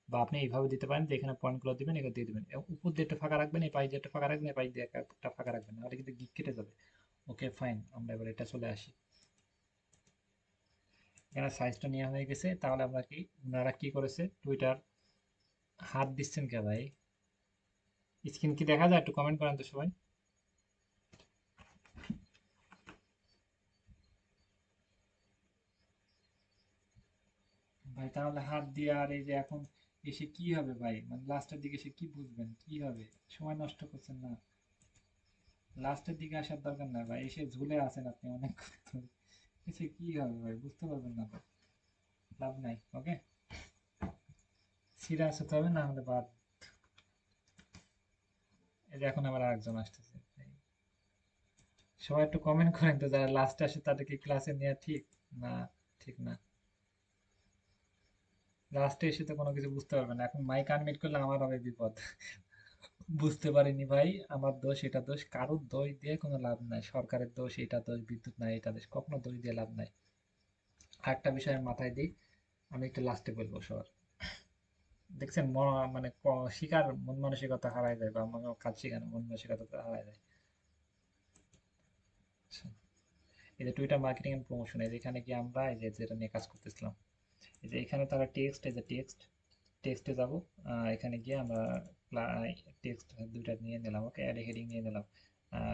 বা আপনি এইভাবে দিতে পারেন যে এখানে পয়েন্টগুলো দিবেন, এগুলো দিয়ে দিবেন, এবং উপর দিয়ে একটা ফাঁকা রাখবেন, এই পাশ দিয়ে একটা ফাঁকা রাখবেন, এই পাশ দিয়ে একটা ফাঁকা রাখবেন, নাহলে কিন্তু গিক কেটে যাবে। ওকে ফাইন, আমরা এবার এটা চলে আসি। এখানে সাইজটা নেওয়া হয়ে গেছে, তাহলে আমরা কি, ওনারা কি করেছে, টুইটার, হাত দিচ্ছেন কে ভাই, স্ক্রিন কি দেখা যায়, একটু কমেন্ট করেন তো সবাই। ভাই তাহলে হাত দিয়ে আর এই যে এখন এসে কি হবে ভাই, মানে লাস্টের দিকে এসে কি বুঝবেন কি হবে, সময় নষ্ট করছেন না। লাস্টের দিকে আসার দরকার নাই ভাই, এসে ঝুলে আছেন আপনি অনেক, এসে কি হবে ভাই, বুঝতে পারবেন না তো, লাভ নাই। ওকে, সিরিয়াস হতে হবে, না হলে বাদ। এই যে এখন আবার আরেকজন আসতেছে। সবাই একটু কমেন্ট করেন তো, যারা লাস্টে আসে তাদেরকে ক্লাসে নেওয়া ঠিক না, ঠিক না। লাস্টে এসে তো কোনো কিছু বুঝতে পারবে না, এখন মাইক আনমিউট করলে আমার হবে বিপদ। বুঝতে পারিনি ভাই, আমার দোষ, এটা দোষ, কারোর দোষ দিয়ে কোনো লাভ নাই, সরকারের দোষ, এটা দোষ, বিদ্যুৎ নাই, এটা দোষ, কখনো দোষ দিয়ে লাভ নাই। আরেকটা বিষয় আমি মাথায় দিই, আমি একটু লাস্টে বলবো সবার, দেখছেন মানে শিকার মন মানসিকতা হারায় যায়, বা কাজ শেখানো মন মানসিকতা হারায় যায়। আচ্ছা, এই যে টুইটার মার্কেটিং এন্ড প্রমোশন, এই যে এখানে কি আমরা এই যে যেটা নিয়ে কাজ করতেছিলাম, এই যে এখানে তারা টেক্সট, এই যে টেক্সট, টেক্সটে যাব, এখানে গিয়ে আমরা টেক্সট দুইটা নিয়ে নিলাম, ওকে, অ্যাড হেডিং নিয়ে নিলাম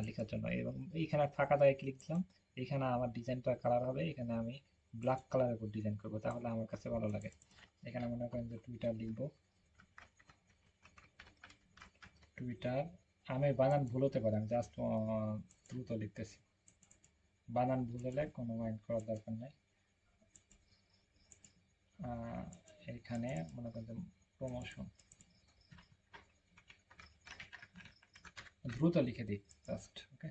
লেখার জন্য, এবং এইখানে ফাঁকা জায়গায় ক্লিক দিলাম। এখানে আমার ডিজাইনটা কালার হবে, এখানে আমি ব্ল্যাক কালারের উপর ডিজাইন করবো, তাহলে আমার কাছে ভালো লাগে। এখানে মনে করেন যে টুইটার লিখবো, টুইটার, আমি বানান ভুল হতে পারে, আমি জাস্ট দ্রুত লিখতেছি, বানান ভুল হলে কোনো মাইন্ড করার দরকার নাই। আহ, এখানে মনে করেন যে প্রমোশন, দ্রুত লিখে দিই জাস্ট, ওকে।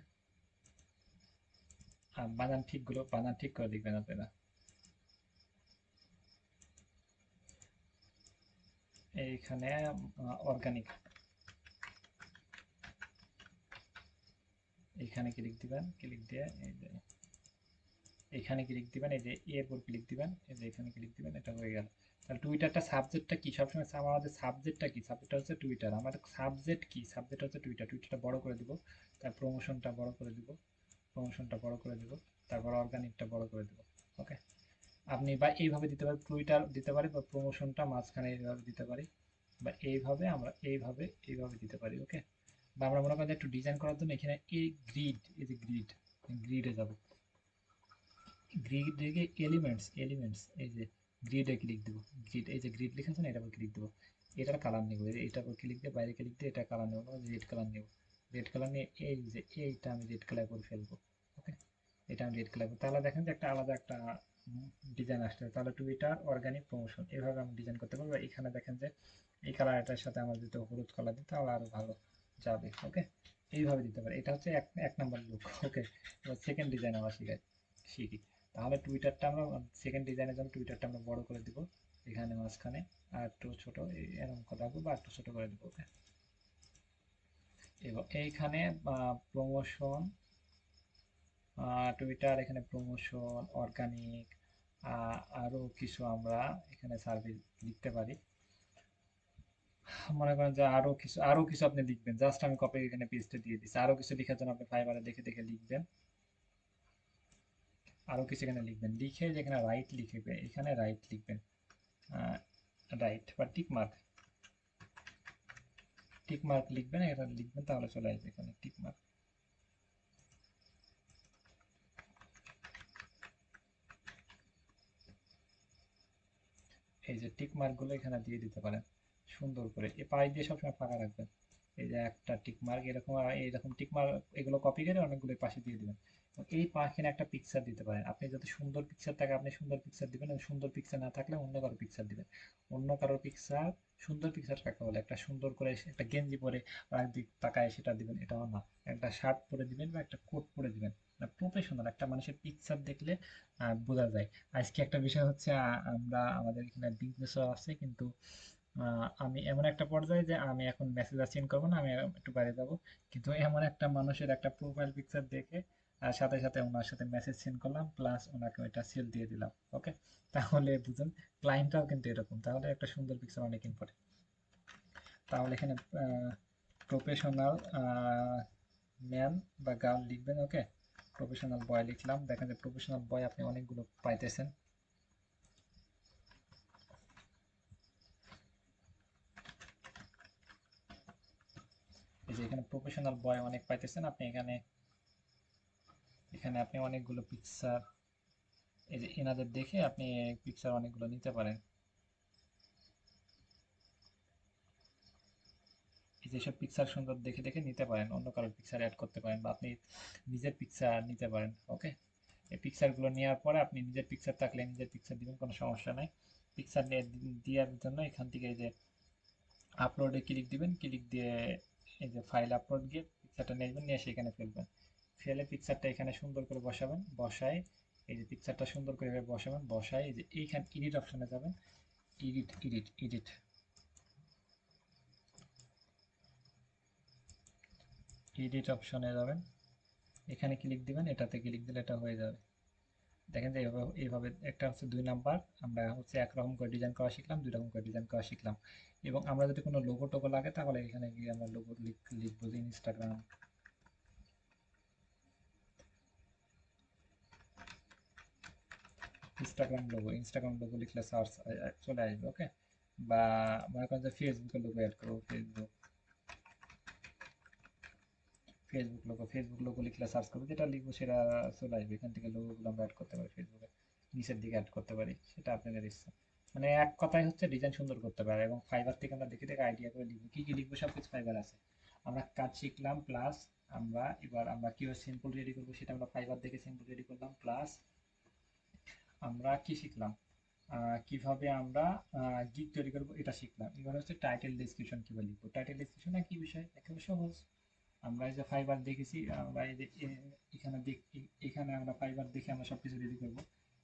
আর বানান ঠিক করে লিখবেন আপনারা। এইখানে অর্গানিক, এইখানে ক্লিক দিবেন, ক্লিক দিয়ে এই যে এখানে ক্লিক দিবেন, এই যে এর উপর ক্লিক দিবেন, এই যে এখানে ক্লিক দিবেন, এটা হয়ে গেল। তাহলে টুইটারটা সাবজেক্টটা কি, সবসময় আমাদের সাবজেক্টটা কি, সাবজেক্টটা হচ্ছে টুইটার, আমাদের সাবজেক্ট কি, সাবজেক্ট হচ্ছে টুইটার, টুইটারটা বড় করে দিব, তার প্রমোশনটা বড় করে দিব, প্রমোশনটা বড় করে দিব, তারপর অর্গানিকটা বড় করে দিব। ওকে, আপনি বা এইভাবে দিতে পারি, টুইটার দিতে পারি, বা প্রমোশনটা মাঝখানে এইভাবে দিতে পারি, বা এইভাবে আমরা এইভাবে দিতে পারি। ওকে, বা আমরা মনে করেন একটু ডিজাইন করার জন্য এখানে এই গ্রিড, এই যে গ্রিড, গ্রিডে যাব, গ্রিড থেকে এলিমেন্টস এই যে গ্রিডে ক্লিক দেবো, গ্রিড এই যে গ্রিড লেখা আছে না, এটার উপর ক্লিক দেবো, এটার কালার নেবো, এটার উপর ক্লিক দিয়ে বাইরে ক্লিক দিয়ে এটা কালার নেবো, রেড কালার নেবো, রেড কালার নিয়ে এই যে এইটা আমি রেড কালার করে ফেলবো। ওকে, এটা আমি রেড কালার, তাহলে দেখেন যে একটা আলাদা একটা ডিজাইন আসছে। তাহলে টুইটার অর্গানিক প্রমোশন এভাবে আমি ডিজাইন করতে পারবো। এখানে দেখেন যে এই কালারটার সাথে আমার যদি হলুদ কালার দিই তাহলে আরো ভালো যাবে। ওকে, এইভাবে দিতে পারি, এটা হচ্ছে এক এক নাম্বার লুক। ওকে, এবার সেকেন্ড ডিজাইন আমরা শিখি। তাহলে টুইটারটা আমরা সেকেন্ড ডিজাইনের জন্য টুইটারটা আমরা বড় করে দিব, এখানে মাঝখানে আর একটু ছোট এরকম কথা রাখবো, বা একটু ছোট করে দিব। ওকে, এবং এইখানে প্রমোশন, টুইটার, এখানে প্রমোশন, অর্গানিক, আরো কিছু আমরা এখানে সার্ভিস লিখতে পারি। মনে করেন যে আরো কিছু আপনি লিখবেন, জাস্ট আমি কপি এখানে পেস্টে দিয়ে দিচ্ছি। আরো কিছু লেখার জন্য আপনি ফাইবারে দেখে দেখে লিখবেন, আরো কিছু এখানে লিখবেন, লিখে যেখানে রাইট লিখবে এখানে রাইট লিখবেন, রাইট বা টিক মার্ক, টিক মার্ক লিখবেন, এটা লিখবেন, তাহলে চলে আসবে এখানে টিক মার্ক। এই যে টিক মার্ক গুলো এখানে দিয়ে দিতে পারেন সুন্দর করে, এই পাশ দিয়ে সবসময় ফাঁকা রাখবেন। এই যে একটা টিক মার্ক এরকম, এইরকম টিক মার্ক এগুলো কপি করে অনেকগুলো পাশে দিয়ে দিবেন। এই পাশে একটা পিকচার দিতে পারেন, আপনি যদি সুন্দর পিকচার থাকে আপনি সুন্দর পিকচার দিবেন, এবং সুন্দর পিকচার না থাকলে অন্য কারো পিকচার দিবেন। অন্য কারো পিকচার, সুন্দর পিকচার কাকে বলে, একটা সুন্দর করে একটা গেঞ্জি পরে আর একদিক তাকায় সেটা দিবেন, এটাও না। একটা শার্ট পরে দিবেন বা একটা কোট পরে দিবেন, প্রফেশনাল একটা মানুষের পিকচার দেখলে বোঝা যায়। আজকে একটা বিষয় হচ্ছে, আমরা আমাদের এখানে বিজনেসও আছে, কিন্তু আমি এমন একটা পর্যায়ে যে আমি এখন মেসেজ আর সেন্ড করবো না, আমি একটু বাইরে যাব, কিন্তু এমন একটা মানুষের একটা প্রোফাইল পিকচার দেখে সাথে সাথে ওনার সাথে মেসেজ সেন্ড করলাম, প্লাস ওনাকে ওইটা সেল দিয়ে দিলাম। ওকে, তাহলে বুঝুন ক্লায়েন্টটাও কিন্তু এরকম, তাহলে একটা সুন্দর পিকচার অনেক ইম্পর্টেন্ট। তাহলে এখানে প্রফেশনাল ম্যান বা গার্ল লিখবেন। ওকে, প্রফেশনাল বয় লিখলাম, দেখেন যে প্রফেশনাল বয় আপনি অনেকগুলো পাইতেছেন। এই যে এখানে প্রফেশনাল বয় অনেক পাইতেছেন আপনি, এখানে এখানে আপনি অনেকগুলো পিকচার, এই যে এনাদের দেখে আপনি পিকচার অনেকগুলো নিতে পারেন। এই যে সব পিকচার সুন্দর দেখে দেখে নিতে পারেন, অন্য কারোর পিকচার অ্যাড করতে পারেন, বা আপনি নিজের পিকচার নিতে পারেন। ওকে, এই পিকচারগুলো নেওয়ার পরে আপনি নিজের পিকচার থাকলে নিজের পিকচার দিবেন, কোনো সমস্যা নাই। পিকচার দেওয়ার জন্য এখান থেকে এই যে আপলোডে ক্লিক দিবেন, ক্লিক দিয়ে এই যে ফাইল আপলোড গিয়ে পিকচারটা নেবেন, নিয়ে সেখানে ফেলবেন, ফেলে পিকচারটা এখানে সুন্দর করে বসাবেন, বসায় এই যে পিকচারটা সুন্দর করে বসাবেন, বসায় এই যে এইখানে এডিট অপশনে যাবেন, এডিট এডিট অপশনে যাবেন, এখানে ক্লিক দিবেন, এটাতে ক্লিক দিলে এটা হয়ে যাবে। দেখেন যে এইভাবে এইভাবে একটা হচ্ছে 2 নাম্বার, আমরা হচ্ছে একরকম করে ডিজাইন করা শিখলাম, 2 রকম করে ডিজাইন করা শিখলাম। এবং আমরা যদি কোনো লোগো টোগো লাগে তাহলে এখানে গিয়ে আমরা লোগো লিখবো যে ইনস্টাগ্রাম লোগো লিখলে সার্চ চলে আসবে। ওকে, বা মনে করেন যে ফেসবুকের লোগো অ্যাড করবো, ফেসবুক লোগো লিখলে সার্চ করবো, যেটা লিখবো সেটা চলে আসবে, এখান থেকে লোগোগুলো আমরা অ্যাড করতে পারি, ফেসবুকে নিচের দিকে অ্যাড করতে পারি, সেটা আপনাদের ইচ্ছা। মানে এক কথায় হচ্ছে ডিজাইন সুন্দর করতে পারে। এবং ফাইবার থেকে আমরা দেখে দেখে আইডিয়া করে লিখবো, কি কি লিখবো সব কিছু ফাইবার আছে। আমরা কাজ শিখলাম, প্লাস আমরা কিভাবে সিম্পল রেডি করবো সেটা আমরা ফাইবার দেখে সিম্পল রেডি করলাম, প্লাস আমরা কি শিখলাম, কিভাবে আমরা গিগ তৈরি করবো এটা শিখলাম। এবার হচ্ছে টাইটেল ডেসক্রিপশন কিভাবে লিখবো, টাইটেল ডেসক্রিপশন কি বিষয়, একেবারে সহজ। আমরা এই যে ফাইবার দেখেছি, আমরা এই যে এখানে এখানে আমরা ফাইবার দেখে আমরা সবকিছু রেডি করবো।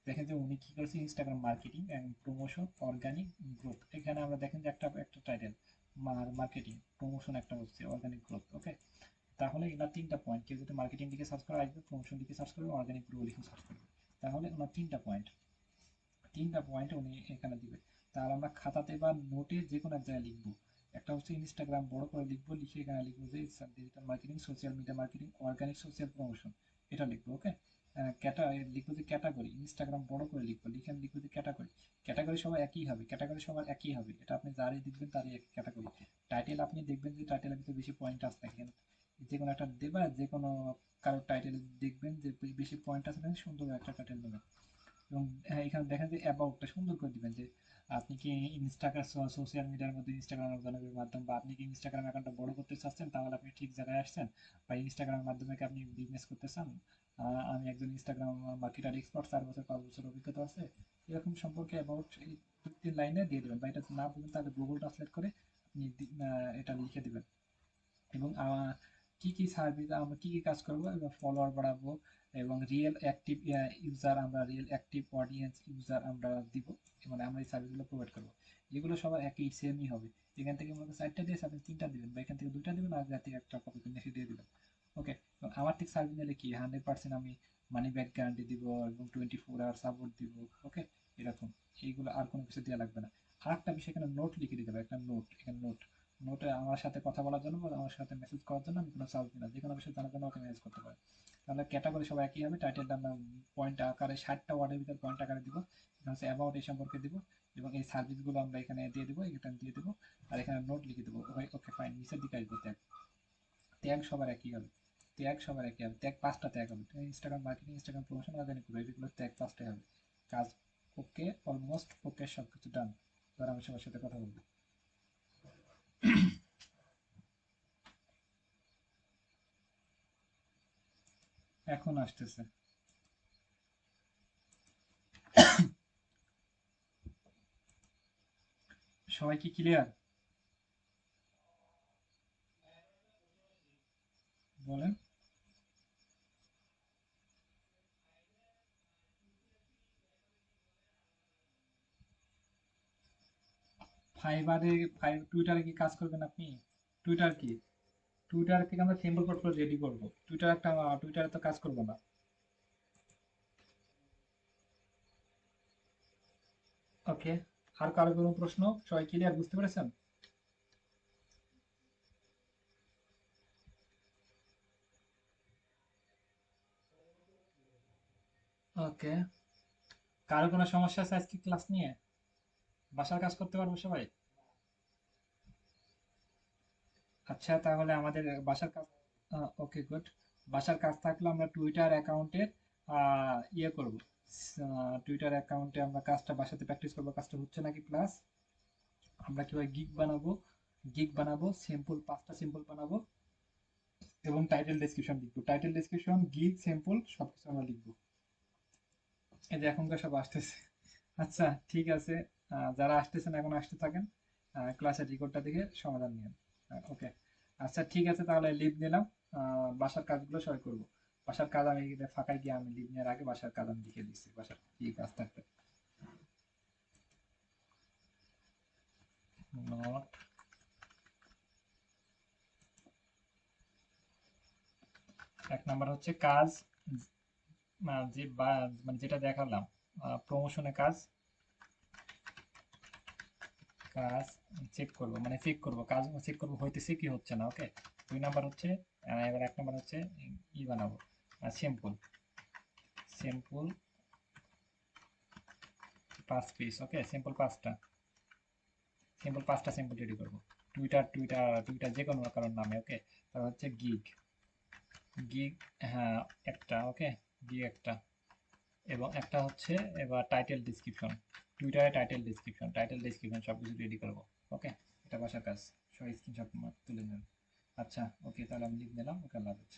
দেখেন যে উনি কি করেছে, Instagram marketing and promotion organic growth, এখানে আমরা দেখেন যে একটা একটা টাইটেল, মার্কেটিং প্রমোশন, একটা হচ্ছে অর্গানিক গ্রোথ। ওকে, তাহলে এনার 3টা পয়েন্ট, কেউ যদি মার্কেটিং দিকে সার্চ করে আসবে, প্রমোশন দিকে সার্চ করবে, অর্গানিক গ্রো লিখে সার্চ করবে, তাহলে ওনার 3টা পয়েন্ট উনি এখানে দিবে। তাহলে আমরা খাতাতে বা নোটে যে কোনো এক জায়গায় লিখবো। একটা হচ্ছে ইনস্টাগ্রাম বড় করে লিখবো, লিখে এখানে লিখবো যে digital marketing, social media marketing, organic social promotion, এটা লিখবো। ওকে, লিখবো যে ক্যাটাগরি, ইনস্টাগ্রাম বড় করে লিখবো, লিখে লিখবো যে ক্যাটাগরি। ক্যাটাগরি সবার একই হবে, ক্যাটাগরি সবার একই হবে, এটা আপনি যারই দেখবেন তারই একই ক্যাটাগরি। টাইটেল আপনি দেখবেন যে টাইটেলের ভিতরে বেশি পয়েন্ট আছে নাকি, যে কোনো একটা দেবা, যে কোনো কারোর টাইটেল দেখবেন যে বেশি পয়েন্ট আছে নাকি, সুন্দর একটা টাইটেল দেবেন। এবং হ্যাঁ, এখানে দেখেন যে অ্যাবাউটটা সুন্দর করে দিবেন যে আপনি কি ইনস্টাগ্রাম, সোশ্যাল মিডিয়ার মধ্যে ইনস্টাগ্রাম অর্গানাইজের মাধ্যমে, বা আপনি কি ইনস্টাগ্রাম অ্যাকাউন্টটা বড় করতে চাচ্ছেন, তাহলে আপনি ঠিক জায়গায় আসছেন। বা ইনস্টাগ্রামের মাধ্যমে কি আপনি বিজনেস করতে চান, আমি একজন ইনস্টাগ্রাম মার্কেটার এক্সপার্ট, 4 বছর 5 বছর অভিজ্ঞতা আছে, এরকম সম্পর্কে অ্যাবাউট এই 2-3 লাইনে দিয়ে দেবেন। বা এটা না বলুন তাহলে গুগল ট্রান্সলেট করে আপনি এটা লিখে দিবেন। এবং কি কি সার্ভিস আমরা কি কি কাজ করব, এবং ফলোয়ার বাড়াবো, এবং রিয়েল অ্যাক্টিভ ইউজার, আমরা রিয়েল অ্যাক্টিভ অডিয়েন্স ইউজার আমরা দিব, মানে আমরা এই সার্ভিসগুলো প্রোভাইড করবো। এগুলো সবার একই সেমই হবে। এখান থেকে মনে করেন 4টা দিয়েছে, আপনি 3টা দিবেন, বা এখান থেকে 2টা দিবেন, আর যাতে একটা কপি করে এসে দিয়ে দিবেন। ওকে, আমার ঠিক সার্ভিস নিলে কি 100% আমি মানি ব্যাক গ্যারান্টি দিব, এবং 24 আওয়ার সাপোর্ট দিব। ওকে, এরকম, এইগুলো আর কোনো কিছু দেওয়া লাগবে না। আর একটা বিষয়, এখানে নোট লিখে দিতে হবে, একটা নোট, এখানে নোট, নোটে আমার সাথে কথা বলার জন্য বা আমার সাথে মেসেজ করার জন্য আমি কোনো চার্জ দিই না, যে কোনো বিষয় জানার জন্য আমাকে মেসেজ করতে পারে। তাহলে ক্যাটাগরি সবাই একই হবে, টাইটেলটা আমরা পয়েন্ট আকারে 60টা ওয়ার্ডের ভিতর পয়েন্ট আকারে দিব, এখানে হচ্ছে অ্যাবাউট এই সম্পর্কে দিব, এবং এই সার্ভিসগুলো আমরা এখানে দিয়ে দেবো, এটা দিয়ে দেবো, আর এখানে নোট লিখে দেবো। ওকে ফাইন, নিচের দিকে আসবো ত্যাগ, ত্যাগ সবার একই হবে, ত্যাগ সবার একই হবে, ত্যাগ 5টা ত্যাগ হবে, Instagram marketing, Instagram promotion, organic, এগুলো ত্যাগ 5টাই হবে। কাজ ওকে, অলমোস্ট ওকে, সব কিছু ডান। এবার আমি সবার সাথে কথা বলবো। এখন আসতেছে। সবাই কি ক্লিয়ার বলেন? ফাইবারে, টুইটারে কি কাজ করবেন আপনি? টুইটার কি, টুইটার থেকে আমরা সিম্বল পোর্টফোলিও রেডি করবো, টুইটার একটা, টুইটারে তো কাজ করবো না। ওকে, আর কারো কোনো প্রশ্ন? সবাই ক্লিয়ার, বুঝতে পেরেছেন? ওকে, কারো কোনো সমস্যা আছে আজকে ক্লাস নিয়ে? বাসার কাজ করতে পারবো সবাই? আচ্ছা, তাহলে আমাদের বাসার কাজ, ওকে গুড। বাসার কাজ থাকলে আমরা টুইটার অ্যাকাউন্টের ইয়ে করব, টুইটার অ্যাকাউন্টে আমরা কাজটা বাসাতে প্র্যাকটিস করবো, কাজটা হচ্ছে নাকি, প্লাস আমরা কিভাবে গিগ বানাবো, গিগ বানাবো, সিম্পল 5টা সিম্পল বানাবো, এবং টাইটেল ডেসক্রিপশন লিখবো, টাইটেল ডেসক্রিপশন গিগ সিম্পল সবকিছু আমরা লিখবো। এই যে এখনকার সব আসতেছে। আচ্ছা, ঠিক আছে, যারা আসতেছেন এখন আসতে থাকেন, ক্লাসের রেকর্ডটা দেখে সমাধান নিন। ওকে, আচ্ছা ঠিক আছে, তাহলে লিভ নিলাম। বাসার কাজগুলো সবাই করবো। বাসার কাজ আমি ফাঁকায় গিয়ে, আমি লিভ নেওয়ার আগে বাসার কাজ আমি লিখে দিচ্ছি, বাসার কি কাজ থাকবে। নোট, এক নাম্বার হচ্ছে কাজ, যে মানে যেটা দেখালাম, প্রমোশনে কাজ, কাজ চেক করব, মানে চেক করব, কাজ চেক করব হইতেছে কি হচ্ছে না। ওকে, 2 নাম্বার হচ্ছে, এবার 1 নাম্বার হচ্ছে ই বানাবো, সিম্পল, সিম্পল 5 পিস। ওকে, সিম্পল 5টা, সিম্পল 5টা সিম্পল রেডি করবো। টুইটার, টুইটার যে কোনো কারোর নামে। ওকে, তারপর হচ্ছে গিগ, গিগ, হ্যাঁ একটা, ওকে, গিগ একটা, এবং একটা হচ্ছে এবার টাইটেল ডিসক্রিপশন, টুইটারে টাইটেল ডিসক্রিপশন সব কিছু রেডি করবো। ওকে, এটা বাসার কাজ, সবাই স্ক্রিনশট তুলে নেন। আচ্ছা, ওকে, তাহলে আমি লিখ দিলাম। ওকে, আল্লাহ হাফেজ।